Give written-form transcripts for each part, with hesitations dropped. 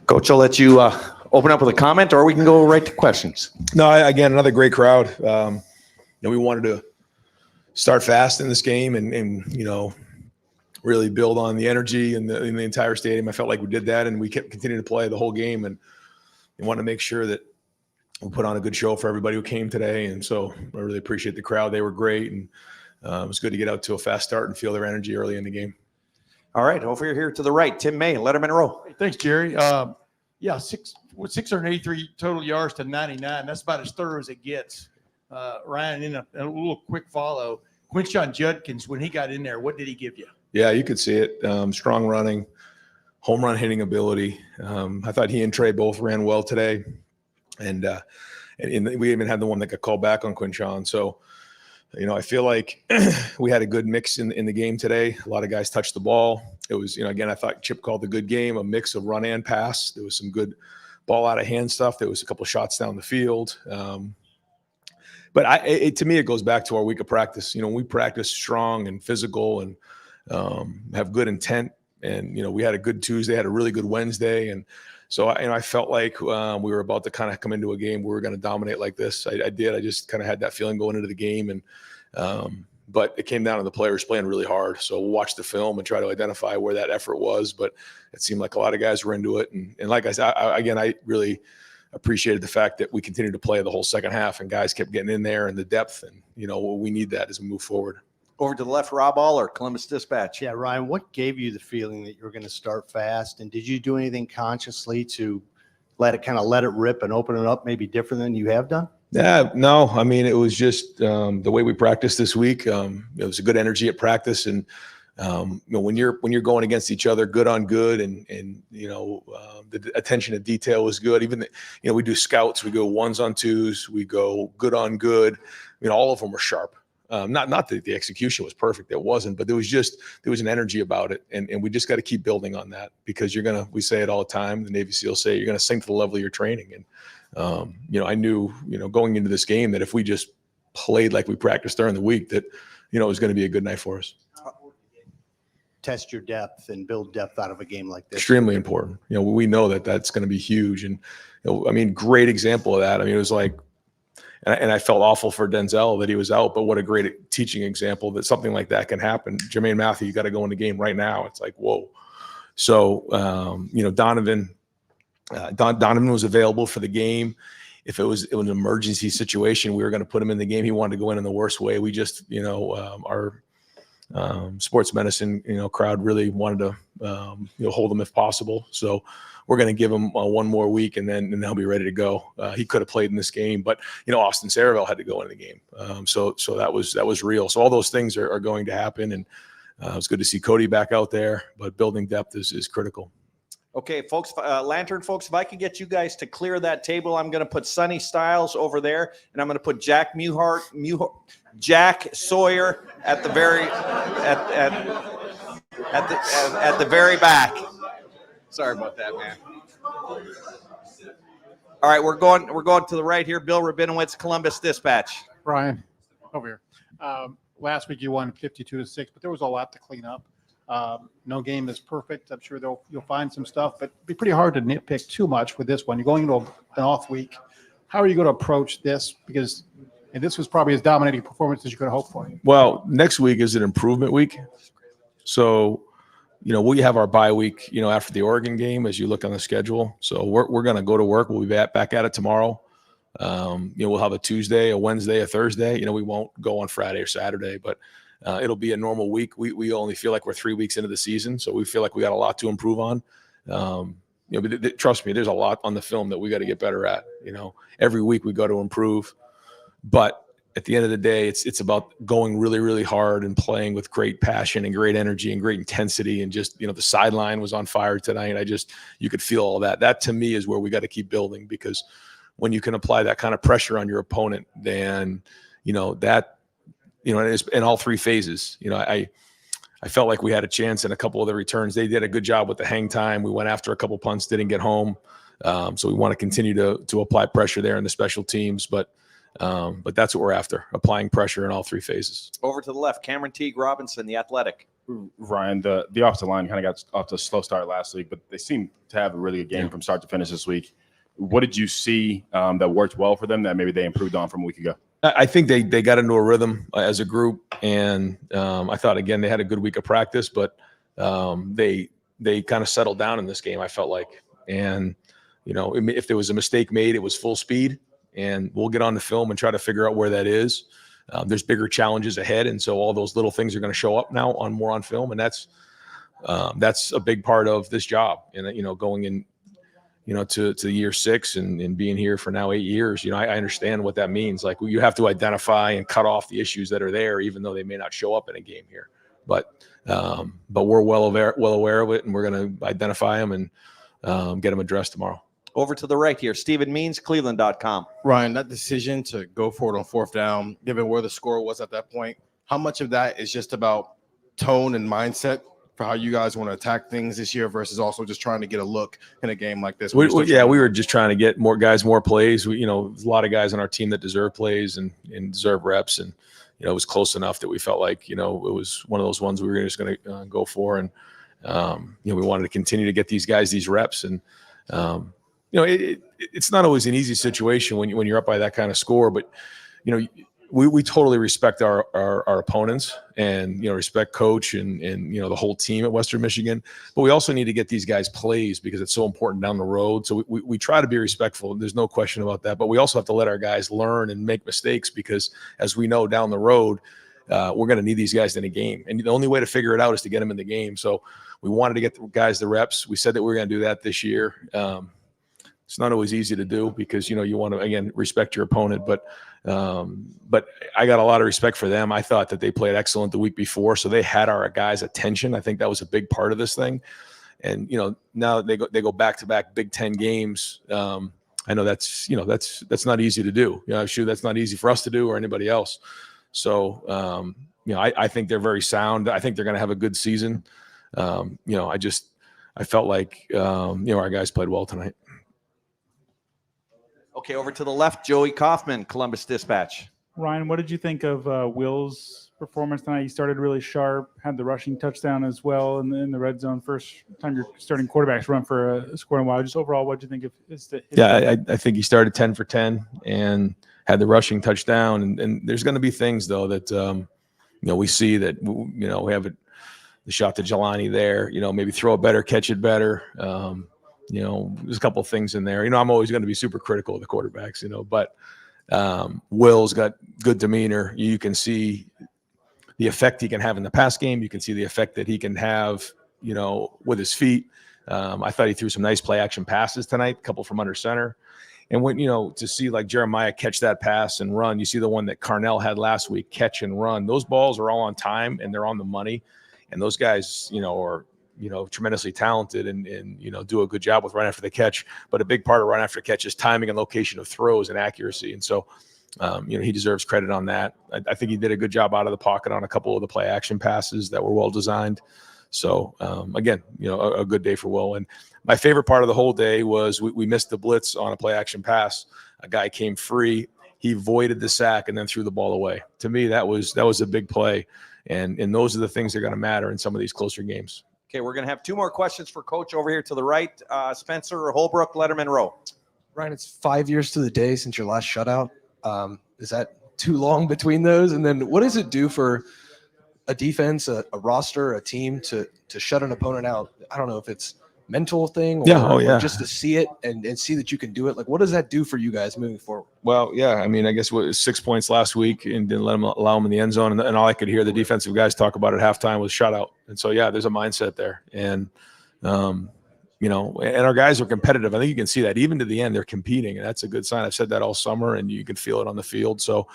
Coach, I'll let you open up with a comment, or we can go right to questions. No, again, another great crowd. We wanted to start fast in this game and really build on the energy in the entire stadium. I felt like we did that, and we kept continuing to play the whole game, and we wanted to make sure that we put on a good show for everybody who came today. And so I really appreciate the crowd. They were great, and it was good to get out to a fast start and feel their energy early in the game. All right, over here to the right, Tim May, Lettermen Row. Thanks, Jerry. 683 total yards to 99. That's about as thorough as it gets. Ryan, in a little quick follow, Quinshon Judkins, when he got in there, what did he give you? Yeah, you could see it. Strong running, home run hitting ability. I thought he and Trey both ran well today. And we even had the one that got called back on Quinshon. So, I feel like we had a good mix in the game today. A lot of guys touched the ball. It was, again, I thought Chip called a good game, a mix of run and pass. There was some good ball out of hand stuff. There was a couple shots down the field. But to me, it goes back to our week of practice. We practice strong and physical and have good intent. And, we had a good Tuesday, had a really good Wednesday. And so, I felt like we were about to kind of come into a game where we were going to dominate like this. I did. I just kind of had that feeling going into the game. And but it came down to the players playing really hard. So we'll watch the film and try to identify where that effort was. But it seemed like a lot of guys were into it. And like I said, I really appreciated the fact that we continued to play the whole second half and guys kept getting in there and the depth. And, we need that as we move forward. Over to the left, Rob Aller, Columbus Dispatch. Yeah, Ryan, what gave you the feeling that you were going to start fast? And did you do anything consciously to let it rip and open it up maybe different than you have done? Yeah, no, I mean, it was just the way we practiced this week. It was a good energy at practice. And, when you're going against each other, good on good, and the attention to detail was good. Even, we do scouts, we go ones on twos, we go good on good. All of them were sharp. Not that the execution was perfect. It wasn't, but there was an energy about it. And we just got to keep building on that because we say it all the time. The Navy SEALs say you're going to sink to the level of your training. And, I knew, going into this game that if we just played like we practiced during the week, that, it was going to be a good night for us. Test your depth and build depth out of a game like this. Extremely important. We know that that's going to be huge. And, great example of that. It was like, and I felt awful for Denzel that he was out, but what a great teaching example that something like that can happen. Jermaine Matthew, you got to go in the game right now. It's like, whoa. So, Donovan was available for the game. If it was an emergency situation, we were going to put him in the game. He wanted to go in the worst way. We just, our sports medicine, crowd really wanted to, hold him if possible. So we're going to give him one more week and then he'll be ready to go. He could have played in this game, but Austin Saraville had to go in the game. So that was real. So all those things are going to happen. And it's good to see Cody back out there, but building depth is critical. Okay, folks, Lantern folks, if I could get you guys to clear that table, I'm going to put Sonny Styles over there, and I'm going to put Jack Sawyer at the very at the very back. Sorry about that, man. All right, we're going to the right here. Bill Rabinowitz, Columbus Dispatch. Brian, over here. Last week you won 52-6, but there was a lot to clean up. No game is perfect. I'm sure you'll find some stuff, but it'd be pretty hard to nitpick too much with this one. You're going into an off week. How are you going to approach this? Because this was probably as dominating performance as you could have hoped for. Well, next week is an improvement week. So, we have our bye week, after the Oregon game as you look on the schedule. So we're going to go to work. We'll be back at it tomorrow. We'll have a Tuesday, a Wednesday, a Thursday. We won't go on Friday or Saturday, but it'll be a normal week. We only feel like we're 3 weeks into the season, so we feel like we got a lot to improve on. But trust me, there's a lot on the film that we got to get better at. Every week we got to improve, but at the end of the day, it's about going really, really hard and playing with great passion and great energy and great intensity. And just, the sideline was on fire tonight. You could feel all that. That to me is where we got to keep building, because when you can apply that kind of pressure on your opponent, then, that, it's in all three phases. I felt like we had a chance in a couple of the returns. They did a good job with the hang time. We went after a couple punts, didn't get home. So we want to continue to apply pressure there in the special teams, but that's what we're after, applying pressure in all three phases. Over to the left, Cameron Teague Robinson, The Athletic. Ryan, the offensive line kind of got off to a slow start last week, but they seem to have a really good game from start to finish this week. What did you see that worked well for them that maybe they improved on from a week ago? I think they got into a rhythm as a group, and I thought, again, they had a good week of practice, but they kind of settled down in this game, I felt like. And, if there was a mistake made, it was full speed, and we'll get on the film and try to figure out where that is. There's bigger challenges ahead, and so all those little things are going to show up now more on film, and that's a big part of this job. And going in, to year 6 and being here for now 8 years, I understand what that means. Like, you have to identify and cut off the issues that are there, even though they may not show up in a game here. But we're well aware of it, and we're going to identify them and get them addressed tomorrow. Over to the right here, Stephen Means, Cleveland.com. Ryan, that decision to go for it on 4th down, given where the score was at that point, how much of that is just about tone and mindset for how you guys want to attack things this year versus also just trying to get a look in a game like this? We were just trying to get more plays. There's a lot of guys on our team that deserve plays and deserve reps, and it was close enough that we felt like it was one of those ones we were just going to go for, and we wanted to continue to get these guys these reps, and it's not always an easy situation when you're up by that kind of score, but we totally respect our opponents and respect coach and the whole team at Western Michigan, but we also need to get these guys plays because it's so important down the road. So we try to be respectful. There's no question about that, but we also have to let our guys learn and make mistakes because, as we know, down the road we're going to need these guys in a game, and the only way to figure it out is to get them in the game. So we wanted to get the guys the reps. We said that we were going to do that this year. It's not always easy to do because, you want to, again, respect your opponent. But I got a lot of respect for them. I thought that they played excellent the week before, so they had our guys' attention. I think that was a big part of this thing. And, now they go back-to-back Big Ten games. I know that's not easy to do. I'm sure that's not easy for us to do or anybody else. So, I think they're very sound. I think they're going to have a good season. I felt like, our guys played well tonight. Okay, over to the left, Joey Kaufman, Columbus Dispatch. Ryan, what did you think of Will's performance tonight? He started really sharp, had the rushing touchdown as well in the red zone. First time your starting quarterbacks run for a score in a while. Just overall, what did you think of his I think he started 10 for 10 and had the rushing touchdown. And there's going to be things, though, that, we see that, we have the shot to Jelani there, maybe throw it better, catch it better. There's a couple of things in there. I'm always going to be super critical of the quarterbacks, but Will's got good demeanor. You can see the effect he can have in the pass game. You can see the effect that he can have, with his feet. I thought he threw some nice play action passes tonight, a couple from under center. And when, to see like Jeremiah catch that pass and run, you see the one that Carnell had last week, catch and run. Those balls are all on time and they're on the money. And those guys, are tremendously talented and do a good job with run after the catch. But a big part of run after catch is timing and location of throws and accuracy. And so, he deserves credit on that. I think he did a good job out of the pocket on a couple of the play action passes that were well designed. So, again, a good day for Will. And my favorite part of the whole day was we missed the blitz on a play action pass. A guy came free. He voided the sack and then threw the ball away. To me, that was a big play. And those are the things that are going to matter in some of these closer games. Okay, we're going to have 2 more questions for Coach over here to the right. Spencer Holbrook, Lettermen Row. Ryan, it's 5 years to the day since your last shutout. Is that too long between those? And then what does it do for a defense, a roster, a team to shut an opponent out? I don't know if it's mental thing or, or just to see it and see that you can do it. Like, what does that do for you guys moving forward? Well, yeah, I mean, I guess what 6 points last week and didn't allow them in the end zone. And all I could hear the defensive guys talk about at halftime was shutout. And so, yeah, there's a mindset there. And, and our guys are competitive. I think you can see that even to the end, they're competing. And that's a good sign. I've said that all summer and you can feel it on the field. So,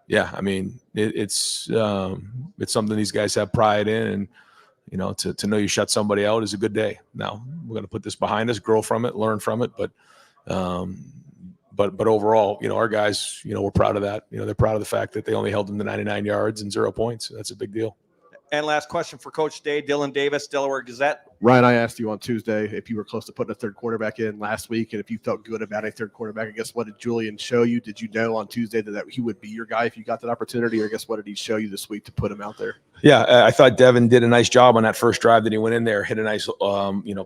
yeah, I mean, it's something these guys have pride in. And, to know you shut somebody out is a good day. Now we're going to put this behind us, grow from it, learn from it. But overall, our guys, we're proud of that. They're proud of the fact that they only held them to 99 yards and 0 points. That's a big deal. And last question for Coach Day, Dylan Davis, Delaware Gazette. Ryan, I asked you on Tuesday if you were close to putting a third quarterback in last week and if you felt good about a third quarterback. I guess what did Julian show you? Did you know on Tuesday that he would be your guy if you got that opportunity? Or I guess what did he show you this week to put him out there? Yeah, I thought Devin did a nice job on that first drive that he went in there, hit a nice,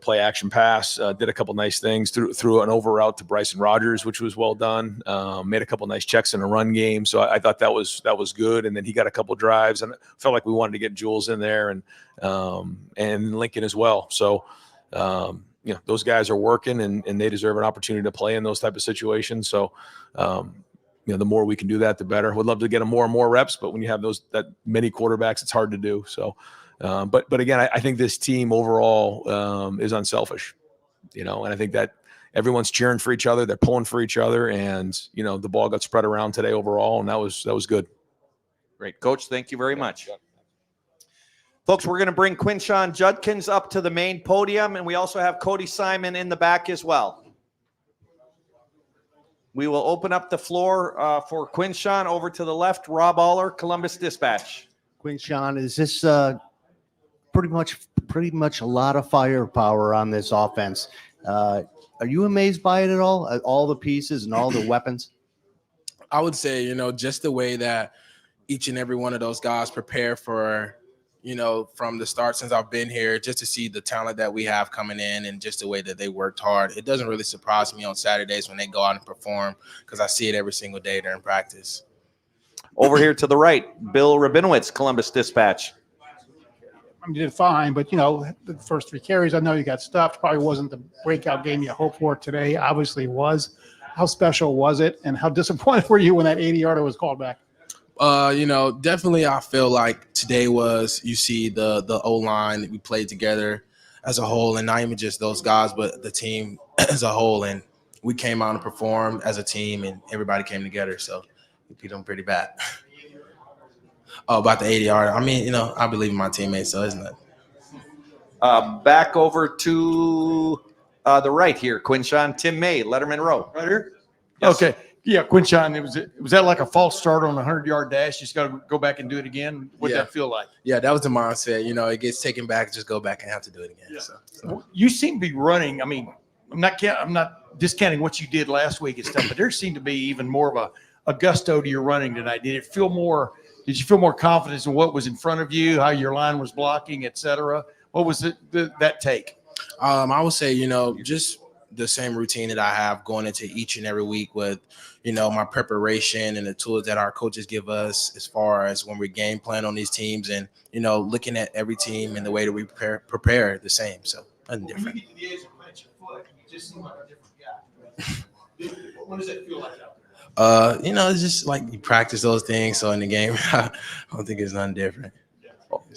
play action pass, did a couple nice things, threw an over route to Bryson Rogers, which was well done. Made a couple nice checks in a run game, so I thought that was good. And then he got a couple drives, and I felt like we wanted to get Jules in there and Lincoln as well. So those guys are working, and they deserve an opportunity to play in those type of situations. So. The more we can do that, the better. Would love to get them more and more reps, but when you have that many quarterbacks, it's hard to do. So, but again, I think this team overall is unselfish, and I think that everyone's cheering for each other. They're pulling for each other, and the ball got spread around today overall, and that was good. Great, Coach. Thank you very much. Folks, we're going to bring Quinshon Judkins up to the main podium, and we also have Cody Simon in the back as well. We will open up the floor for Quinshon. Over to the left, Rob Aller, Columbus Dispatch. Quinshon, is this pretty much a lot of firepower on this offense? Are you amazed by it at all the pieces and all the weapons? I would say, just the way that each and every one of those guys prepare for, from the start since I've been here, just to see the talent that we have coming in and just the way that they worked hard. It doesn't really surprise me on Saturdays when they go out and perform because I see it every single day during practice. Over here to the right, Bill Rabinowitz, Columbus Dispatch. You did fine, but, the first 3 carries, I know you got stuffed. Probably wasn't the breakout game you hoped for today. Obviously it was. How special was it, and how disappointed were you when that 80-yarder was called back? Definitely I feel like today was, you see the O-line that we played together as a whole, and not even just those guys, but the team as a whole. And we came out and performed as a team, and everybody came together. So we beat them pretty bad. About the 80-yarder. I mean, I believe in my teammates, so isn't it? Back over to the right here, Quinshon, Tim May, Lettermen Row. Right here? Yes. Okay. Yeah, Quinshon, was that like a false start on a 100-yard dash? You just got to go back and do it again? What'd that feel like? Yeah, that was the mindset. It gets taken back, just go back and have to do it again. Yeah. So. You seem to be running. I mean, I'm not discounting what you did last week and stuff, but there seemed to be even more of a gusto to your running tonight. Did you feel more confidence in what was in front of you, how your line was blocking, et cetera? What was that take? I would say, just the same routine that I have going into each and every week with, my preparation and the tools that our coaches give us as far as when we game plan on these teams and, looking at every team and the way that we prepare the same. So nothing different. When you get to the edge and plant your foot, you just seem like a different guy. What does that feel like out there? It's just like you practice those things. So in the game, I don't think it's nothing different.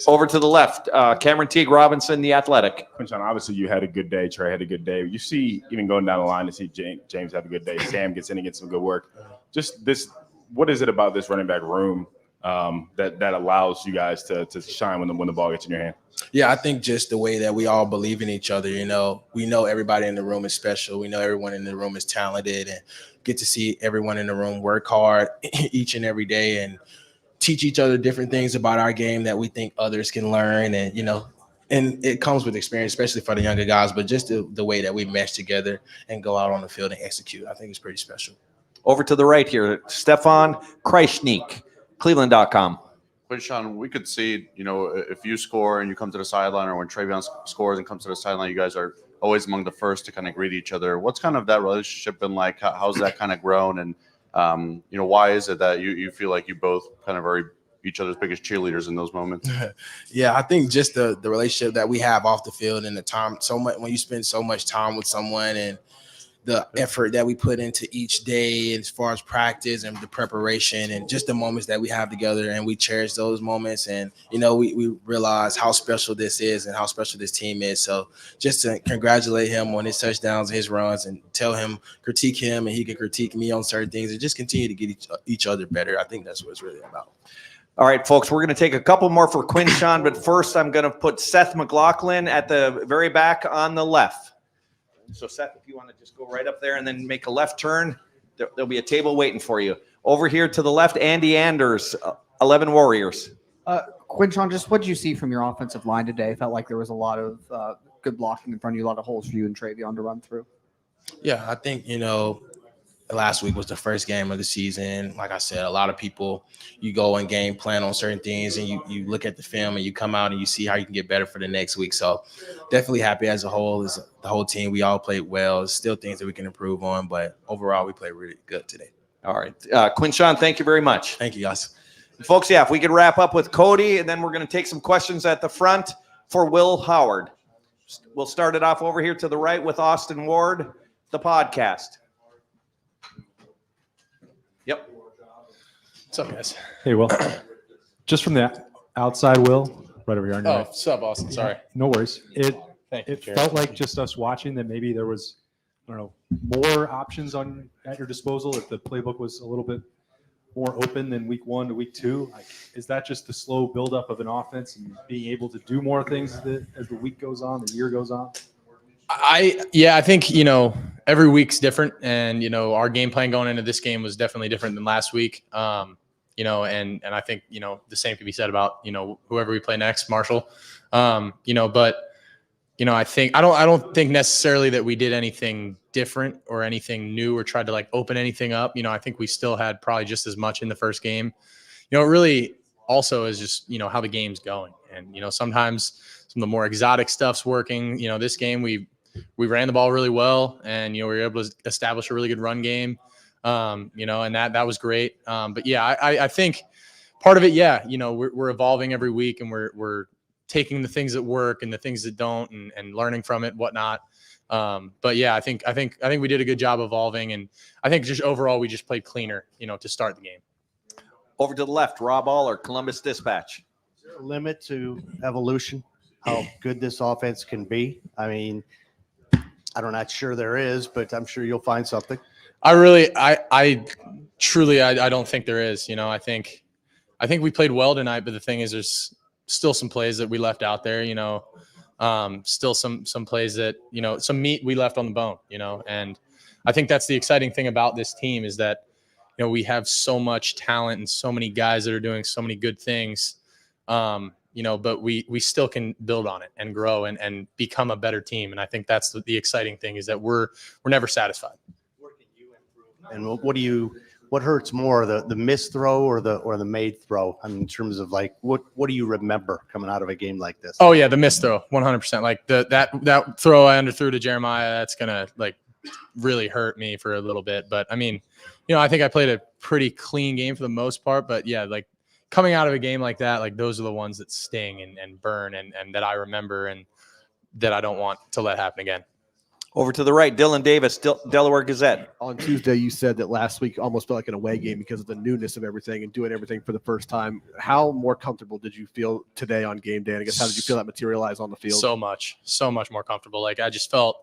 Over to the left, Cameron Teague Robinson, The Athletic. Quinshon, obviously you had a good day. Trey had a good day. You see, even going down the line to see James have a good day. Sam gets in and gets some good work. Just this, what is it about this running back room that allows you guys to shine when the ball gets in your hand? Yeah, I think just the way that we all believe in each other. We know everybody in the room is special. We know everyone in the room is talented, and get to see everyone in the room work hard each and every day and teach each other different things about our game that we think others can learn. And, and it comes with experience, especially for the younger guys, but just the way that we mesh together and go out on the field and execute, I think it's pretty special. Over to the right here, Stefan Kreisnik, Cleveland.com. Quinshon, we could see, if you score and you come to the sideline, or when Travion scores and comes to the sideline, you guys are always among the first to kind of greet each other. What's kind of that relationship been like? How's that kind of grown? And why is it that you feel like you both kind of are each other's biggest cheerleaders in those moments? Yeah, I think just the relationship that we have off the field and the time, so much when you spend so much time with someone and the effort that we put into each day as far as practice and the preparation and just the moments that we have together, and we cherish those moments. And, we realize how special this is and how special this team is. So just to congratulate him on his touchdowns, his runs, and critique him, and he can critique me on certain things, and just continue to get each other better. I think that's what it's really about. All right, folks, we're going to take a couple more for Quinshon, but first I'm going to put Seth McLaughlin at the very back on the left. So, Seth, if you want to just go right up there and then make a left turn, there'll be a table waiting for you. Over here to the left, Andy Anders, 11 Warriors. Quinshon, just what did you see from your offensive line today? Felt like there was a lot of good blocking in front of you, a lot of holes for you and Travion to run through. Yeah, I think, last week was the first game of the season. Like I said, a lot of people, you go and game plan on certain things and you look at the film and you come out and you see how you can get better for the next week. So definitely happy as a whole, as the whole team. We all played well. There's still things that we can improve on, but overall we played really good today. All right. Quinshon, thank you very much. Thank you, guys. Folks, if we could wrap up with Cody, and then we're going to take some questions at the front for Will Howard. We'll start it off over here to the right with Austin Ward, the podcast. Yep. What's up, guys? Hey, Will. Just from the outside, Will, right over here on your right. What's up, Austin? Sorry. No worries. Thank you, It Jared. felt like just us watching that maybe there was, I don't know, more options at your disposal if the playbook was a little bit more open than week 1 to week 2. Like, is that just the slow buildup of an offense and being able to do more things as the week goes on, the year goes on? I think, every week's different, and, our game plan going into this game was definitely different than last week. And I think, the same could be said about, whoever we play next, Marshall. I think, I don't think necessarily that we did anything different or anything new or tried to like open anything up. I think we still had probably just as much in the first game. It really also is just, how the game's going. And, sometimes some of the more exotic stuff's working. This game, we ran the ball really well, and, we were able to establish a really good run game, and that was great. I think part of it, we're evolving every week, and we're taking the things that work and the things that don't and learning from it, whatnot. I think we did a good job evolving, and I think just overall, we just played cleaner, to start the game. Over to the left, Rob Aller, Columbus Dispatch. Is there a limit to evolution, how good this offense can be? I mean, I'm not sure there is, but I'm sure you'll find something. I truly don't think there is. I think we played well tonight, but the thing is, there's still some plays that we left out there. Still some plays that some meat we left on the bone. And I think that's the exciting thing about this team is that we have so much talent and so many guys that are doing so many good things. But we still can build on it and grow and become a better team. And I think that's the exciting thing is that we're never satisfied. And what hurts more, the missed throw or the made throw? I mean, in terms of like, what do you remember coming out of a game like this? Oh yeah, the missed throw, 100%. Like that throw I underthrew to Jeremiah, that's gonna like really hurt me for a little bit. But I mean, I think I played a pretty clean game for the most part. But yeah, like coming out of a game like that, like those are the ones that sting and burn and that I remember and that I don't want to let happen again. Over to the right, Dylan Davis, Delaware Gazette. On Tuesday, you said that last week almost felt like an away game because of the newness of everything and doing everything for the first time. How more comfortable did you feel today on game day? And I guess how did you feel that materialize on the field? So much more comfortable. Like I just felt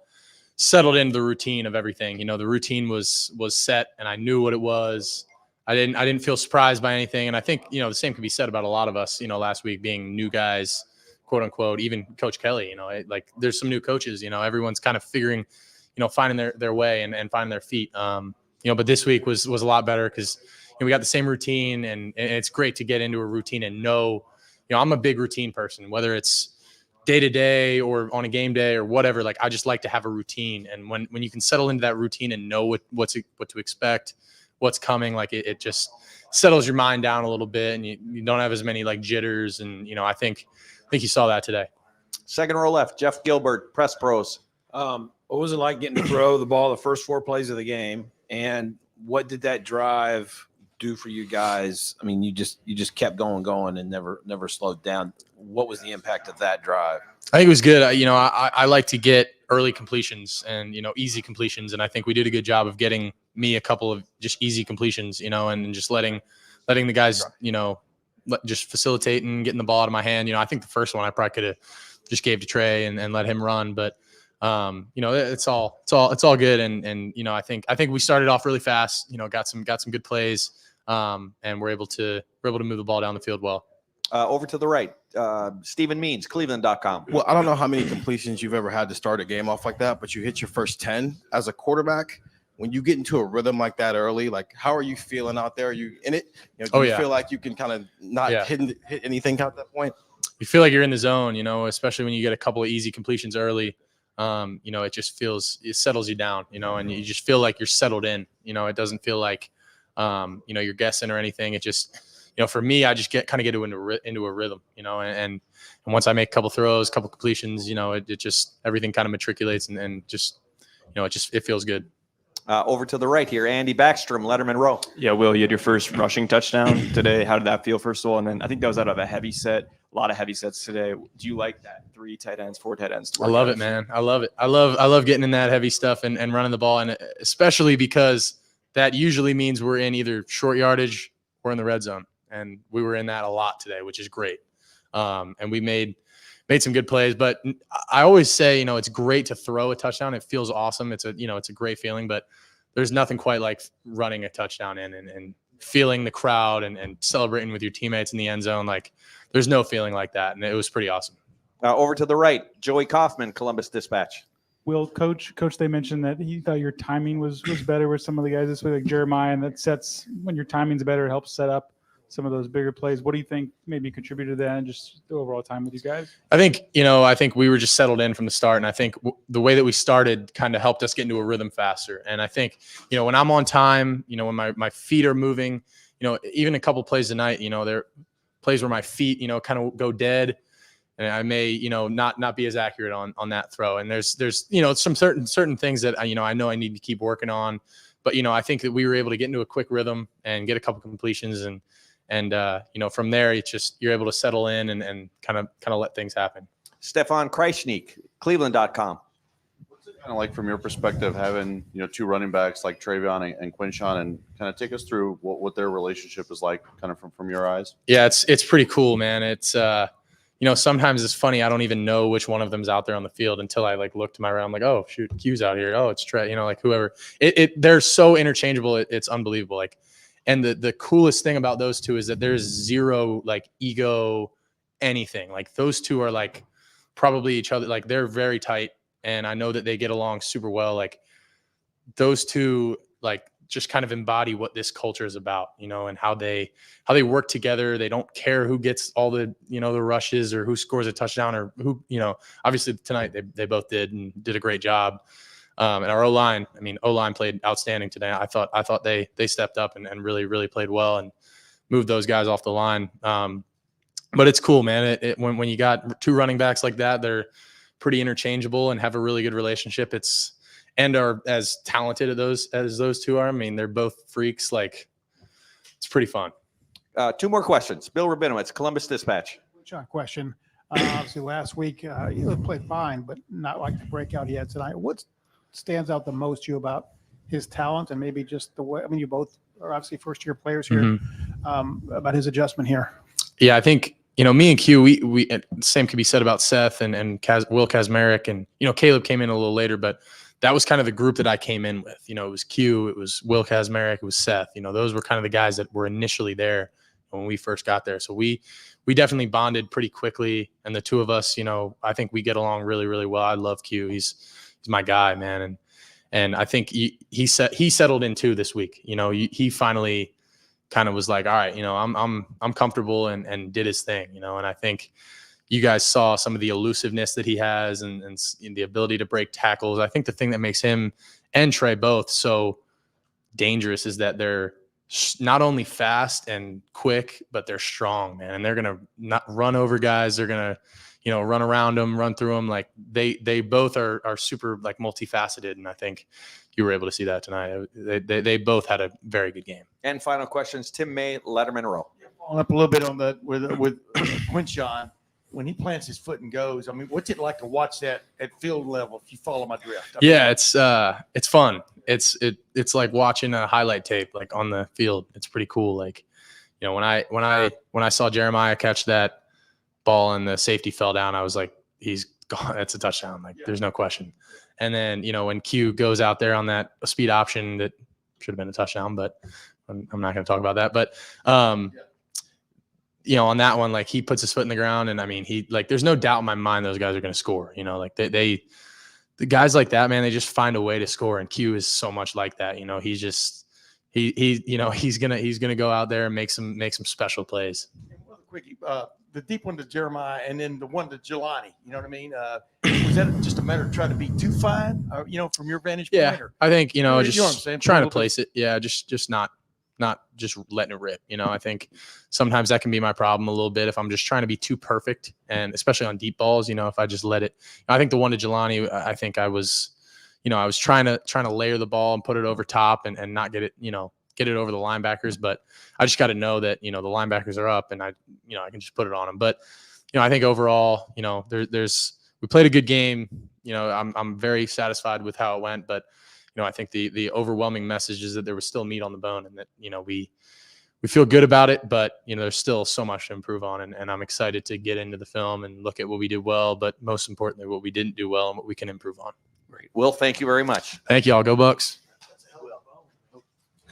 settled into the routine of everything. The routine was set and I knew what it was. I didn't feel surprised by anything. And I think, the same could be said about a lot of us, last week being new guys, quote unquote, even Coach Kelly, like there's some new coaches, everyone's kind of figuring, finding their way and finding their feet. But this week was a lot better because we got the same routine and it's great to get into a routine and know, I'm a big routine person, whether it's day to day or on a game day or whatever. Like I just like to have a routine. And when you can settle into that routine and know what to expect, what's coming, like it just settles your mind down a little bit and you don't have as many like jitters. And, I think you saw that today. Second row left, Jeff Gilbert, Press Pros. What was it like getting to throw the ball the first 4 plays of the game? And what did that drive do for you guys? I mean, you just kept going and never slowed down. What was the impact of that drive? I think it was good. I like to get early completions and, easy completions. And I think we did a good job of getting me a couple of just easy completions, and just letting the guys, just facilitating, getting the ball out of my hand. I think the first one I probably could have just gave to Trey and let him run. But, it's all good. And I think we started off really fast, got some good plays and we're able to move the ball down the field well. Over to the right, Stephen Means, Cleveland.com. Well, I don't know how many completions you've ever had to start a game off like that, but you hit your first 10 as a quarterback. when you get into a rhythm like that early, like how are you feeling out there? Are you in it? Do you feel like you can kind of not hit anything at that point? You feel like you're in the zone, especially when you get a couple of easy completions early. It just it settles you down, and you just feel like you're settled in. It doesn't feel like, you're guessing or anything. It just, for me, I just get into a rhythm, and once I make a couple throws, a couple completions, it just everything kind of matriculates and just, it feels good. Over to the right here, Andy Backstrom, Lettermen Row. Yeah, Will, you had your first rushing touchdown today. How did that feel, first of all? And then I think that was out of a heavy set. A lot of heavy sets today. Do you like that 3 tight ends, 4 tight ends? I love it, man. I love it. I love getting in that heavy stuff and running the ball, and especially because that usually means we're in either short yardage or in the red zone, and we were in that a lot today, which is great. And we made some good plays, but I always say, it's great to throw a touchdown. It feels awesome. It's a great feeling, but there's nothing quite like running a touchdown in and feeling the crowd and celebrating with your teammates in the end zone. Like there's no feeling like that. And it was pretty awesome. Over to the right, Joey Kaufman, Columbus Dispatch. Will, coach, they mentioned that he thought your timing was better with some of the guys this way, like Jeremiah, and that sets when your timing's better, it helps set up some of those bigger plays. What do you think maybe contributed to that and just the overall time with you guys? I think we were just settled in from the start. And I think the way that we started kind of helped us get into a rhythm faster. And I think, when I'm on time, when my feet are moving, even a couple plays tonight, there are plays where my feet, kind of go dead. And I may, not be as accurate on that throw. And there's some certain things that I know I need to keep working on. But, I think that we were able to get into a quick rhythm and get a couple completions and from there, it's just you're able to settle in and kind of let things happen. Stefan Kreisnik, Cleveland.com. What's it kind of like from your perspective having 2 running backs like Travion and Quinshon, and kind of take us through what their relationship is like kind of from your eyes? Yeah, it's pretty cool, man. It's sometimes it's funny. I don't even know which one of them's out there on the field until I look to my right. I'm like, oh shoot, Q's out here. Oh, it's Trey. Whoever. They're so interchangeable. It's unbelievable. And the coolest thing about those two is that there's zero ego, anything. Those two are probably each other. They're very tight, and I know that they get along super well. Those two just kind of embody what this culture is about, and how they work together. They don't care who gets all the the rushes or who scores a touchdown or who obviously tonight they both did a great job. And our O-line played outstanding today. I thought they stepped up and really played well and moved those guys off the line. But it's cool, man. When you got 2 running backs like that, they're pretty interchangeable and have a really good relationship. And are as talented as those 2 are. They're both freaks. It's pretty fun. 2 more questions. Bill Rabinowitz, Columbus Dispatch. Shot question. Obviously, last week you played fine, but not like the breakout he had tonight. What stands out the most to you about his talent and maybe just the way? You both are obviously first-year players here. About his adjustment here. Yeah, I think me and Q. We same could be said about Seth and Will Kazmarek, and Caleb came in a little later, but that was kind of the group that I came in with. It was Q, it was Will Kazmarek, it was Seth. Those were kind of the guys that were initially there when we first got there. So we definitely bonded pretty quickly, and the 2 of us, I think we get along really well. I love Q. He's my guy, man, and I think he settled in too this week. He finally kind of was like, all right, I'm comfortable and did his thing, and I think you guys saw some of the elusiveness that he has and the ability to break tackles. I think the thing that makes him and Trey both so dangerous is that they're not only fast and quick, but they're strong, man. And they're going to not run over guys. They're going to, run around them, run through them. They both are super multifaceted. And I think you were able to see that tonight. They both had a very good game. And final questions, Tim May, Lettermen Row. Following up a little bit on that with Quinshon, when he plants his foot and goes, what's it like to watch that at field level if you follow my drift? It's fun. It's like watching a highlight tape on the field. It's pretty cool. When I saw Jeremiah catch that ball and the safety fell down, I was like, he's gone. That's a touchdown. There's no question. And then, when Q goes out there on that speed option, that should have been a touchdown, but I'm not going to talk about that. But, on that one, he puts his foot in the ground and he there's no doubt in my mind those guys are going to score. the guys like that, man, they just find a way to score. And Q is so much like that. You know, he's just he's gonna go out there and make some special plays. Quickie, the deep one to Jeremiah, and then the one to Jelani. You know what I mean? Was that just a matter of trying to be too fine? You know, from your vantage point? Yeah, Or, I think you know what I'm just saying? trying to place it. Yeah, just not just letting it rip. You know, I think sometimes that can be my problem a little bit if I'm just trying to be too perfect, and especially on deep balls. You know, if I just let it. I think the one to Jelani, I think I was trying to layer the ball and put it over top and not get it over the linebackers, but I just got to know that, the linebackers are up and I can just put it on them. But, I think overall, we played a good game. I'm very satisfied with how it went, but, I think the overwhelming message is that there was still meat on the bone and that, we feel good about it, but, there's still so much to improve on. And I'm excited to get into the film and look at what we did well, but most importantly, what we didn't do well and what we can improve on. Great. Will, thank you very much. Thank you all. Go Bucks.